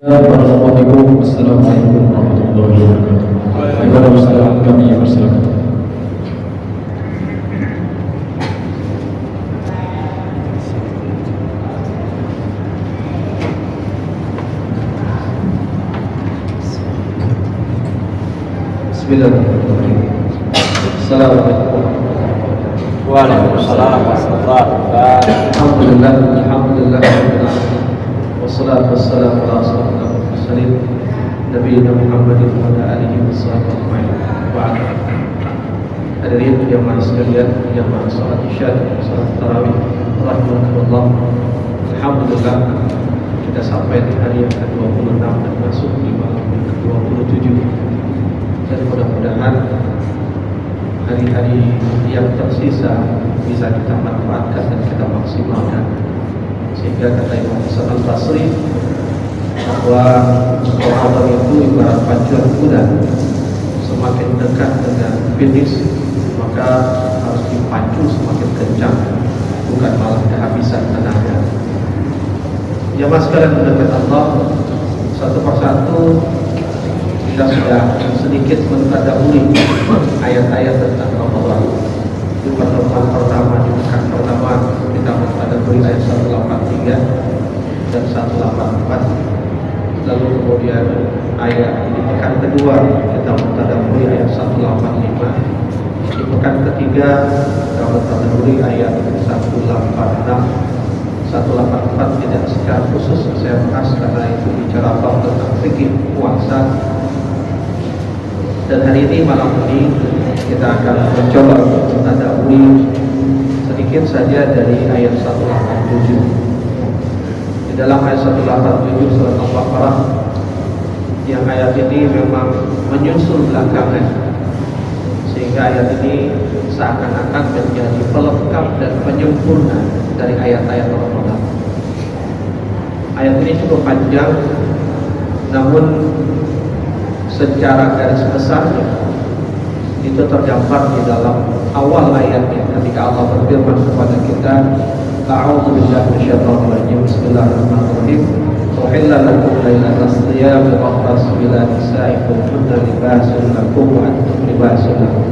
Assalamualaikum warahmatullahi wabarakatuh. Ibadah Ustaz kami persilakan. Bismillahirrahmanirrahim. Assalamualaikum. Waalaikumsalam warahmatullahi wabarakatuh. Alhamdulillah wassalatu wassalamu ala asyrofil mursalin nabiyina Muhammadin wa ala alihi washabbihi wa ala. Hadirin jamaah sekalian, jamaah salat Isya dan salat tarawih rahimakumullah. Alhamdulillah kita sampai di hari yang ke-26 dan masuk di malam yang ke-27. Dan mudah-mudahan hari-hari yang tersisa bisa kita manfaatkan dan kita maksimalkan, sehingga kata Imam Hasan Al-Basri bahwa Ramadan itu ibarat pacuan kuda, semakin dekat dengan finish maka harus dipacu semakin kencang, bukan malah kehabisan tenaga. Jamaah sekalian mendekat Allah, satu persatu kita sudah sedikit mentadabburi ayat-ayat tentang Ramadan. Di pertemuan pertama, di pekan pertama kita mentadabburi ayat 183 dan 184. Lalu kemudian ayat di pekan kedua kita mentadabburi ayat 185. Di pekan ketiga kita mentadabburi ayat 186. 184 tidak secara khusus saya bahas karena itu bicara tentang fikih puasa. Dan hari ini, malam ini kita akan mencoba mentadabburi sedikit saja dari ayat 187. Di dalam ayat 187 surat Al-Baqarah, yang ayat ini memang menyusul belakangan, sehingga ayat ini seakan-akan menjadi pelengkap dan penyempurna dari ayat-ayat Ramadan. Ayat ini cukup panjang, namun secara garis besarnya itu tergambar di dalam awal ayatnya ketika Allah berfirman kepada kita, A'udzu billahi minasyaitonir rajim. Bismillahirrahmanirrahim. Uhilla lakum lailatas siyami rafasu ila nisaikum kunna libasun lakum wa antum libasun lahum.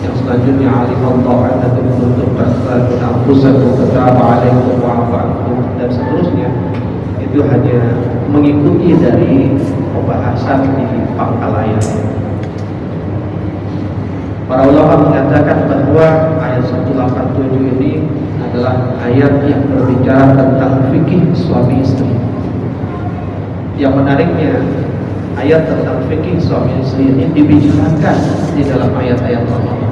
Yang selanjutnya alimallahu annakum kuntum tastalun anfusakum fataba 'alaikum wa 'afa 'ankum, dan seterusnya. Itu hanya mengikuti dari pembahasan di pangkal ayat. Para ulama mengatakan bahwa ayat 187 ini adalah ayat yang berbicara tentang fikih suami istri. Yang menariknya, ayat tentang fikih suami istri ini dibicarakan di dalam ayat-ayat Ramadan.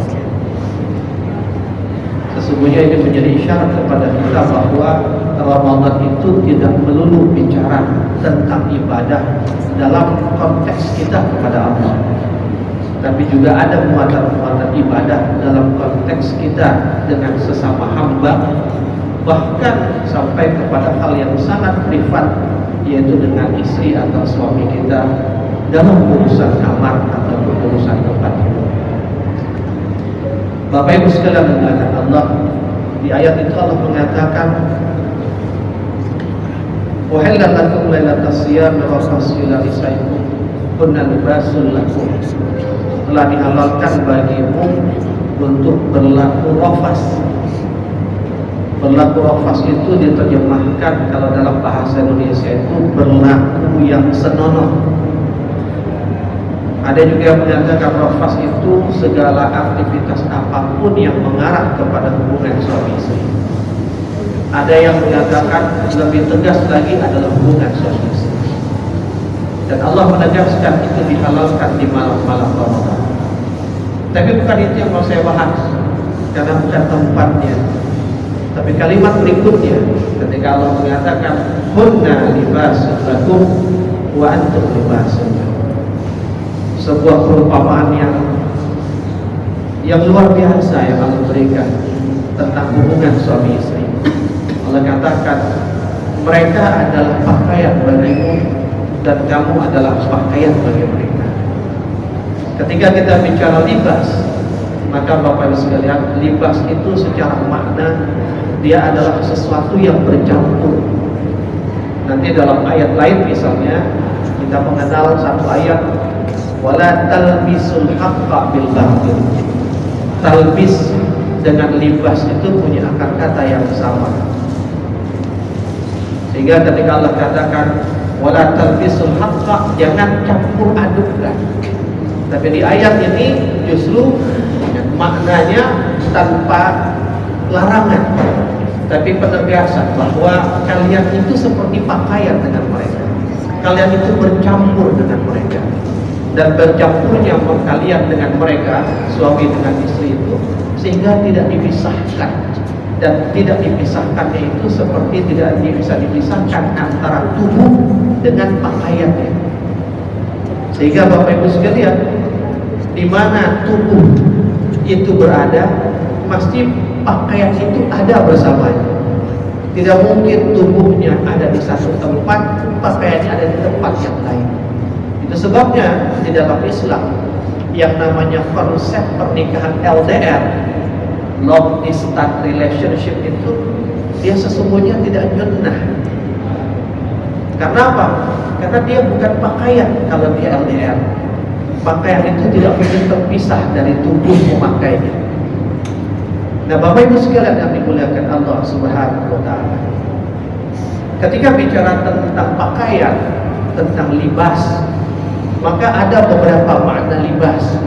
Sesungguhnya ini menjadi isyarat kepada kita bahwa Ramadan itu tidak melulu bicara tentang ibadah dalam konteks kita kepada Allah, tapi juga ada muatan-muatan ibadah dalam konteks kita dengan sesama hamba, bahkan sampai kepada hal yang sangat privat, yaitu dengan istri atau suami kita dalam urusan kamar atau urusan tempat tidur. Bapak Ibu sekalian dimuliakan Allah, di ayat itu Allah mengatakan, Uhilla lakum lailatas siyami rafasu ila nisaikum kunna libasun lakum. Telah dihalalkan bagimu untuk berlaku rafas. Berlaku rafas itu diterjemahkan kalau dalam bahasa Indonesia itu berlaku yang senonoh. Ada juga yang menyatakan rafas itu segala aktivitas apapun yang mengarah kepada hubungan suami istri. Ada yang menyatakan lebih tegas lagi adalah hubungan suami istri. Dan Allah menegaskan itu dihalalkan di malam-malam Ramadan. Tapi bukan itu yang mau saya bahas, karena bukan tempatnya. Tapi kalimat berikutnya ketika Allah mengatakan hunna libasun lakum wa antum libasun lahum, sebuah perumpamaan yang luar biasa yang Allah berikan tentang hubungan suami istri. Allah katakan mereka adalah pakaian bagimu dan kamu adalah pakaian bagi mereka. Ketika kita bicara libas, maka Bapak Ibu sekalian, libas itu secara makna dia adalah sesuatu yang bercampur. Nanti dalam ayat lain misalnya kita mengenal satu ayat, wala talbisul haqqa bil batil. Talbis dengan libas itu punya akar kata yang sama. Sehingga ketika Allah katakan wala talbisul haqqa, jangan campur adukkan. Tapi di ayat ini justru maknanya tanpa larangan, tapi penegasan bahwa kalian itu seperti pakaian dengan mereka. Kalian itu bercampur dengan mereka, dan bercampurnya kalian dengan mereka, suami dengan istri itu, sehingga tidak dipisahkan. Dan tidak dipisahkannya itu seperti tidak bisa dipisahkan antara tubuh dengan pakaiannya. Sehingga Bapak Ibu sekalian, di mana tubuh itu berada, pasti pakaian itu ada bersamanya. Tidak mungkin tubuhnya ada di satu tempat, pakaiannya ada di tempat yang lain. Itu sebabnya di dalam Islam yang namanya konsep pernikahan LDR, long distance relationship, itu dia sesungguhnya tidak junnah. Karena apa? Karena dia bukan pakaian. Kalau dia LDR, pakaian itu tidak mungkin terpisah dari tubuh pemakainya. Nah, Bapak Ibu sekalian yang dimuliakan Allah Subhanahu wa Ta'ala, ketika bicara tentang pakaian, tentang libas, maka ada beberapa makna libas.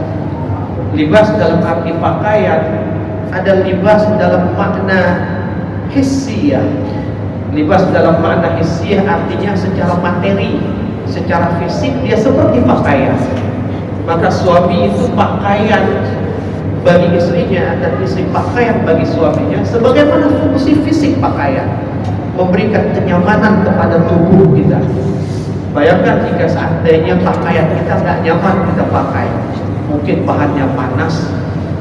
Libas dalam arti pakaian, ada libas dalam makna hissiyah. Libas dalam makna hissiyah artinya secara materi, secara fisik dia seperti pakaian. Maka suami itu pakaian bagi istrinya, dan istri pakaian bagi suaminya, sebagaimana fungsi fisik pakaian, memberikan kenyamanan kepada tubuh kita. Bayangkan jika seandainya pakaian kita nggak nyaman kita pakai, mungkin bahannya panas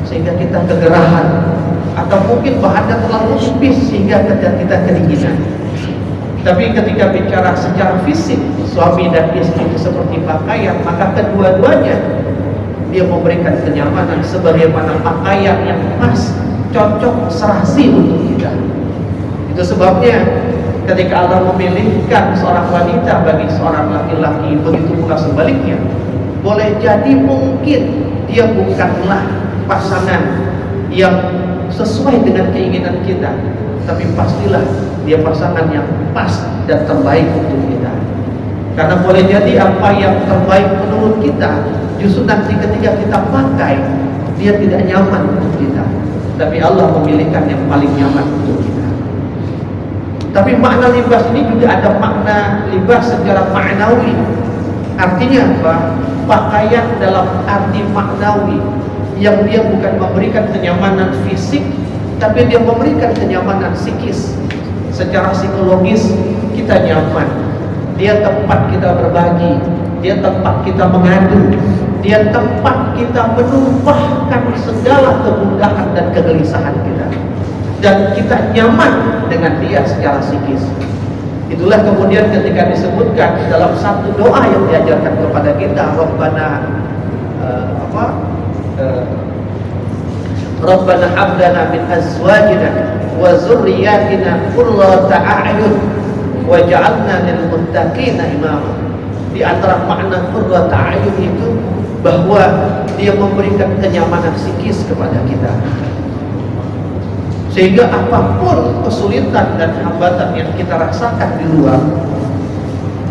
sehingga kita kegerahan, atau mungkin bahannya terlalu tipis sehingga kita kedinginan. Tapi ketika bicara secara fisik, suami dan istri itu seperti pakaian, maka kedua-duanya dia memberikan kenyamanan sebagaimana pakaian yang pas, cocok, serasi untuk kita. Itu sebabnya ketika Allah memilihkan seorang wanita bagi seorang laki-laki, begitu pula sebaliknya. Boleh jadi mungkin dia bukanlah pasangan yang sesuai dengan keinginan kita, tapi pastilah dia pasangan yang pas dan terbaik untuk kita. Karena boleh jadi apa yang terbaik menurut kita, justru nanti ketika kita pakai, dia tidak nyaman untuk kita. Tapi Allah memilihkan yang paling nyaman untuk kita. Tapi makna libas ini juga ada makna libas secara maknawi. Artinya apa? Pakaian dalam arti maknawi, yang dia bukan memberikan kenyamanan fisik, tapi dia memberikan kenyamanan psikis. Secara psikologis kita nyaman. Dia tempat kita berbagi, dia tempat kita mengadu, dia tempat kita menumpahkan segala kemudahan dan kegelisahan kita, dan kita nyaman dengan dia secara psikis. Itulah kemudian ketika disebutkan dalam satu doa yang diajarkan kepada kita, Rabbana hab lana min azwajina wa dzurriyyatina qurrata a'yun waj'alna lil muttaqina imama. Di antara makna qurrata a'yun itu bahwa dia memberikan kenyamanan psikis kepada kita, sehingga apapun kesulitan dan hambatan yang kita rasakan di luar,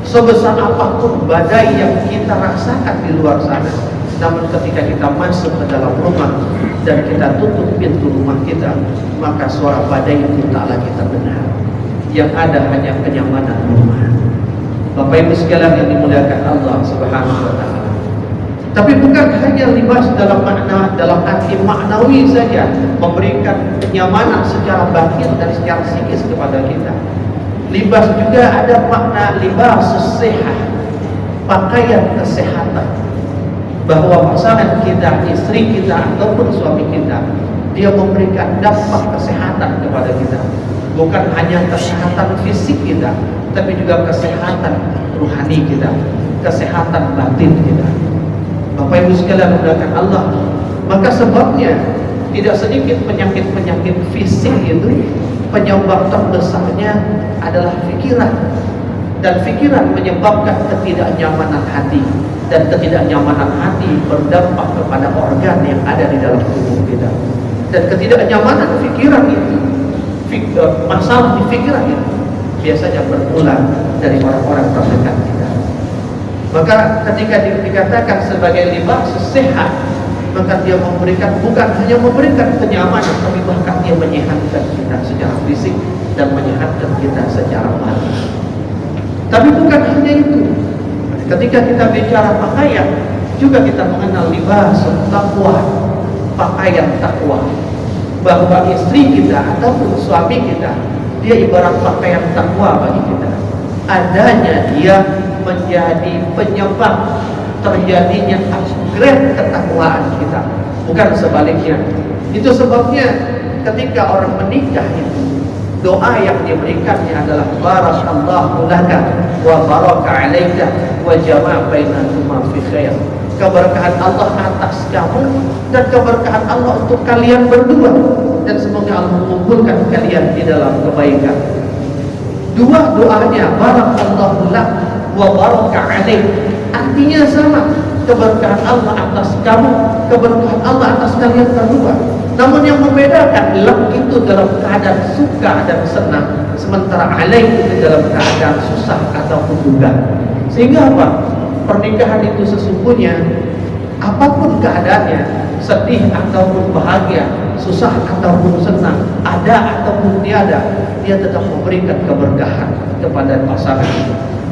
sebesar apapun badai yang kita rasakan di luar sana, namun ketika kita masuk ke dalam rumah dan kita tutup pintu rumah kita, maka suara badai itu tak lagi terdengar. Yang ada hanya kenyamanan rumah. Bapak Ibu sekalian yang dimuliakan Allah Subhanahu wa Ta'ala. Tapi bukan hanya libas dalam arti maknawi saja, memberikan kenyamanan secara batin dan secara psikis kepada kita. Libas juga ada makna libasus sehat, pakaian kesehatan. Bahwa pasangan kita, istri kita ataupun suami kita, dia memberikan dampak kesehatan kepada kita. Bukan hanya kesehatan fisik kita, tapi juga kesehatan rohani kita, kesehatan batin kita. Bapak Ibu sekalian dimuliakan Allah, maka sebabnya tidak sedikit penyakit-penyakit fisik itu penyebab terbesarnya adalah pikiran. Dan pikiran menyebabkan ketidaknyamanan hati, dan ketidaknyamanan hati berdampak kepada organ yang ada di dalam tubuh kita. Dan ketidaknyamanan pikiran itu, masalah di pikiran itu biasanya bermula dari orang-orang terdekat kita. Maka ketika dikatakan sebagai libas sehat, maka dia memberikan, bukan hanya memberikan kenyamanan, tapi bahkan dia menyehatkan kita secara fisik dan menyehatkan kita secara batin. Tapi bukan hanya itu. Ketika kita bicara pakaian, juga kita mengenal libas taqwa, pakaian takwa. Bahwa istri kita ataupun suami kita, dia ibarat pakaian takwa bagi kita. Adanya dia menjadi penyebab terjadinya upgrade ketakwaan kita, bukan sebaliknya. Itu sebabnya ketika orang menikah itu, doa yang diberikannya adalah barakallahu laka wa baraka alaika wa jama' bainakuma fi khair. Keberkahan Allah atas kamu dan keberkahan Allah untuk kalian berdua, dan semoga Allah mengumpulkan kalian di dalam kebaikan. Dua doanya barakallahu lak wa baraka alaik, artinya sama, keberkahan Allah atas kamu, keberkahan Allah atas kalian berdua. Namun yang membedakan, lak itu dalam keadaan suka dan senang, sementara alaik itu dalam keadaan susah ataupun duka. Sehingga apa? Pernikahan itu sesungguhnya apapun keadaannya, sedih ataupun bahagia, susah ataupun senang, ada ataupun tiada, dia tetap memberikan keberkahan kepada pasangan.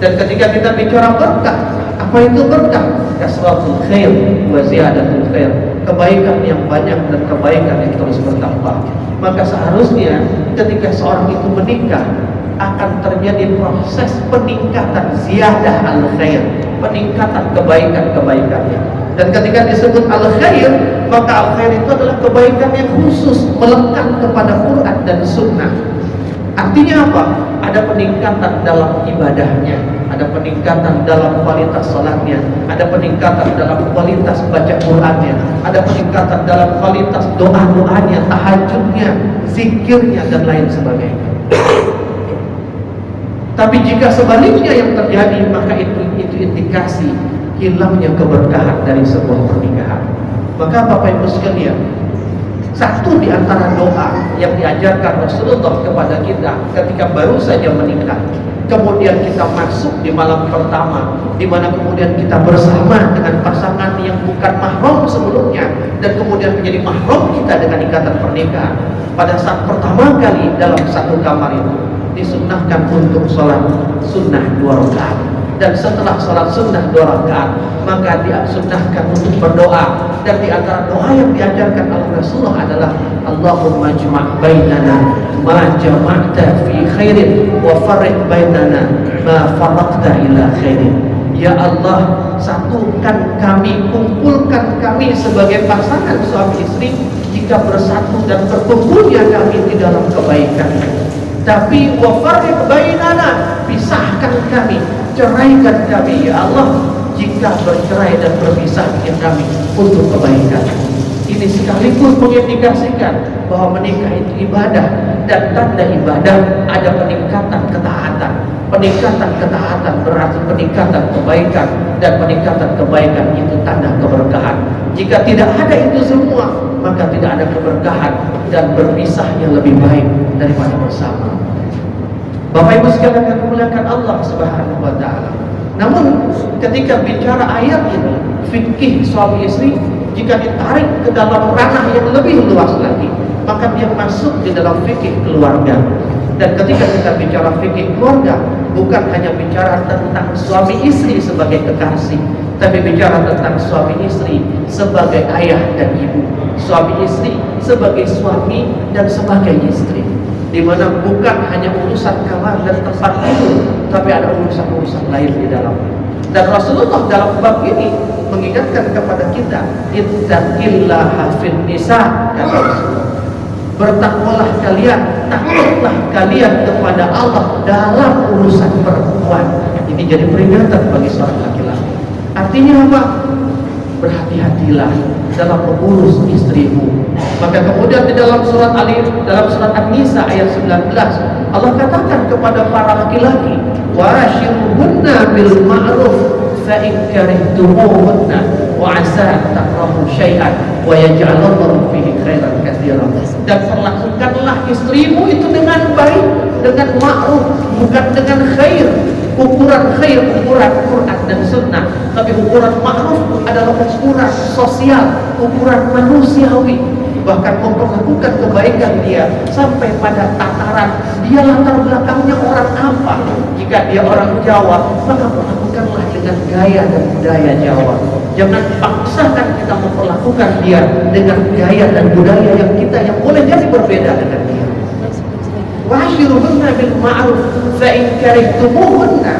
Dan ketika kita bicara berkah, apa itu berkah? Kasratul khair wa ziyadatul khair, kebaikan yang banyak dan kebaikan yang terus bertambah. Maka seharusnya ketika seorang itu menikah, akan terjadi proses peningkatan ziyadah al-khair, peningkatan kebaikan-kebaikannya. Dan ketika disebut al-khair, maka al-khair itu adalah kebaikan yang khusus melekat kepada Quran dan Sunnah. Artinya apa? Ada peningkatan dalam ibadahnya, ada peningkatan dalam kualitas salatnya, ada peningkatan dalam kualitas baca Qurannya, ada peningkatan dalam kualitas doa-doanya, tahajudnya, zikirnya, dan lain sebagainya. Tapi jika sebaliknya yang terjadi, maka itu indikasi hilangnya keberkahan dari sebuah pernikahan. Maka Bapak Ibu sekalian, satu di antara doa yang diajarkan Rasulullah kepada kita ketika baru saja menikah, kemudian kita masuk di malam pertama, di mana kemudian kita bersama dengan pasangan yang bukan mahram sebelumnya, dan kemudian menjadi mahram kita dengan ikatan pernikahan. Pada saat pertama kali dalam satu kamar itu, disunnahkan untuk sholat sunnah 2 rakaat, dan setelah sholat sunnah 2 rakaat maka disunnahkan untuk berdoa. Dan di antara doa yang diajarkan oleh Rasulullah adalah Allahumma jma' bainana ma jama'ta fi khairin wa farriq bainana ma farraqta ila khairin. Ya Allah, satukan kami, kumpulkan kami sebagai pasangan suami istri jika bersatu dan berkumpulnya kami di dalam kebaikan. Tapi wafarriq bainana, pisahkan kami, ceraikan kami ya Allah jika bercerai dan berpisahkan kami untuk kebaikan. Ini sekaligus mengindikasikan bahwa menikah itu ibadah, dan tanda ibadah ada peningkatan ketaatan. Peningkatan ketaatan berarti peningkatan kebaikan, dan peningkatan kebaikan itu tanda keberkahan. Jika tidak ada itu semua, maka tidak ada keberkahan, dan berpisahnya lebih baik daripada bersama. Bapak Ibu sekalian yang dimuliakan Allah Subhanahu wa taala. Namun ketika bicara ayat ini, fikih suami istri, jika ditarik ke dalam ranah yang lebih luas lagi, maka dia masuk di dalam fikih keluarga. Dan ketika kita bicara fikih keluarga, bukan hanya bicara tentang suami istri sebagai kekasih, tapi bicara tentang suami istri sebagai ayah dan ibu, suami istri sebagai suami dan sebagai istri, di mana bukan hanya urusan kamar dan tempat tidur, tapi ada urusan-urusan lain di dalamnya. Dan Rasulullah dalam bab ini mengingatkan kepada kita, ittaqillaha fin nisa, kata Rasulullah, bertakwalah kalian, takutlah kalian kepada Allah dalam urusan perempuan. Ini jadi peringatan bagi seorang laki-laki. Artinya apa? Berhati-hatilah dalam mengurus istrimu. Maka kemudian di dalam surat An-Nisa ayat 19, Allah katakan kepada para laki-laki, "Washiruhunna bil ma'ruf fa in karihtumuhunna wa 'asa takrahu syai'an wa yaj'alallahu fihi khairan katsiran." Dan perlakukanlah istrimu itu dengan baik, dengan ma'ruf, bukan dengan khair. Ukuran khair, ukuran Quran dan sunnah. Tapi ukuran ma'ruf adalah ukuran sosial, ukuran manusiawi. Bahkan memperlakukan kebaikan dia sampai pada tataran dia latar belakangnya orang apa. Jika dia orang Jawa, maka perlakukanlah dengan gaya dan budaya Jawa. Jangan paksakan kita memperlakukan dia dengan gaya dan budaya yang boleh jadi berbeda dengan dia. Washiruhunna bil ma'ruf fa in karihtumuhunna.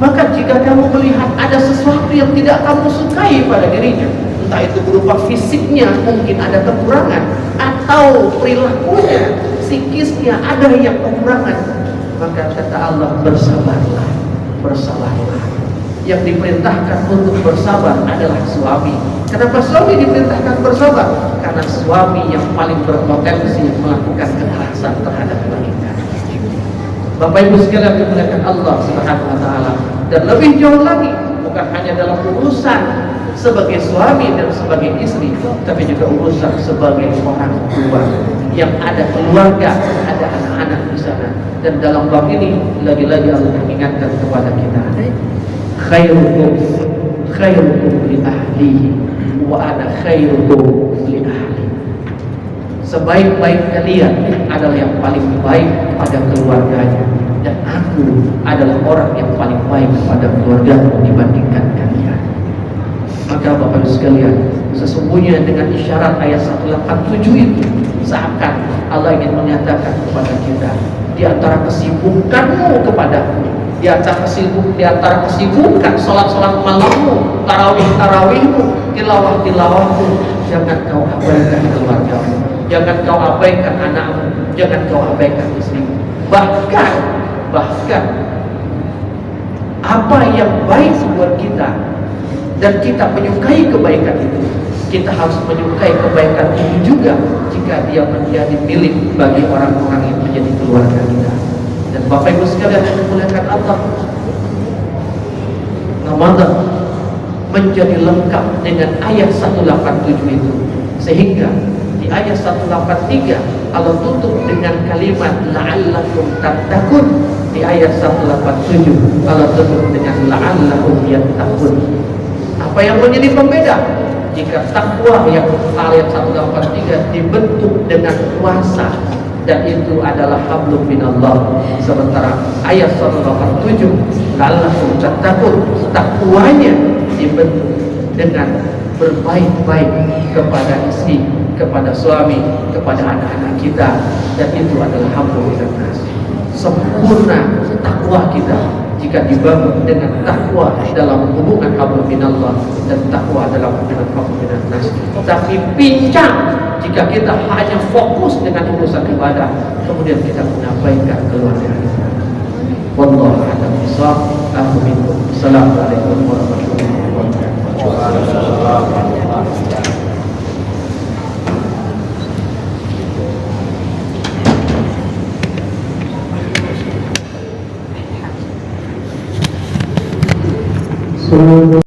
Maka jika kamu melihat ada sesuatu yang tidak kamu sukai pada dirinya, entah itu berupa fisiknya mungkin ada kekurangan, atau perilakunya, psikisnya ada yang kekurangan, maka kata Allah, bersabarlah, bersabarlah. Yang diperintahkan untuk bersabar adalah suami. Kenapa suami diperintahkan bersabar? Karena suami yang paling berpotensi melakukan kekerasan terhadap wanita. Bapak Ibu sekalian dimuliakan Allah Subhanahu wa taala. Dan lebih jauh lagi, bukan hanya dalam urusan sebagai suami dan sebagai istri, tapi juga urusan sebagai orang tua yang ada keluarga, ada anak-anak di sana. Dan dalam bab ini lagi-lagi Allah mengingatkan kepada kita, khairukum li ahlihi wa ana khairukum li ahli. Sebaik-baik kalian adalah yang paling baik pada keluarganya, dan aku adalah orang yang paling baik pada keluarga dibandingkan kalian. Maka Bapak Ibu sekalian, sesungguhnya dengan isyarat ayat 187 itu, seakan Allah ingin menyatakan kepada kita, di antara kesibukanmu kepadaku, di antara kesibukan salat-salat malammu, tarawih-tarawihmu, tilawah-tilawahmu, jangan kau abaikan keluargamu, jangan kau abaikan anakmu, jangan kau abaikan istrimu. Bahkan apa yang baik buat kita dan kita menyukai kebaikan itu, kita harus menyukai kebaikan itu juga jika dia menjadi milik bagi orang-orang yang menjadi keluarga kita. Dan Bapak Ibu sekalian yang dimuliakan Allah, Ramadan menjadi lengkap dengan ayat 187 itu. Sehingga di ayat 183 Allah tutup dengan kalimat la'allakum tattaqun. Di ayat 187 Allah tutup dengan la'allahum yattaqun. Apa yang menjadi pembeda? Jika takwa yang ayat 183 dibentuk dengan puasa, dan itu adalah hablum minallah, sementara ayat 187 la'allakum tattaqun, takwanya dibentuk dengan berbaik-baik kepada istri, kepada suami, kepada anak-anak kita, dan itu adalah hablum minannas. Sempurna takwa kita jika dibangun dengan takwa dalam hubungan hablum minallah dan takwa dalam hubungan hablum minannas. Tapi pincang jika kita hanya fokus dengan urusan ibadah, kemudian kita mengabaikan keluarga kita. Wallahu a'lam bishawab. Assalamualaikum warahmatullahi wabarakatuh.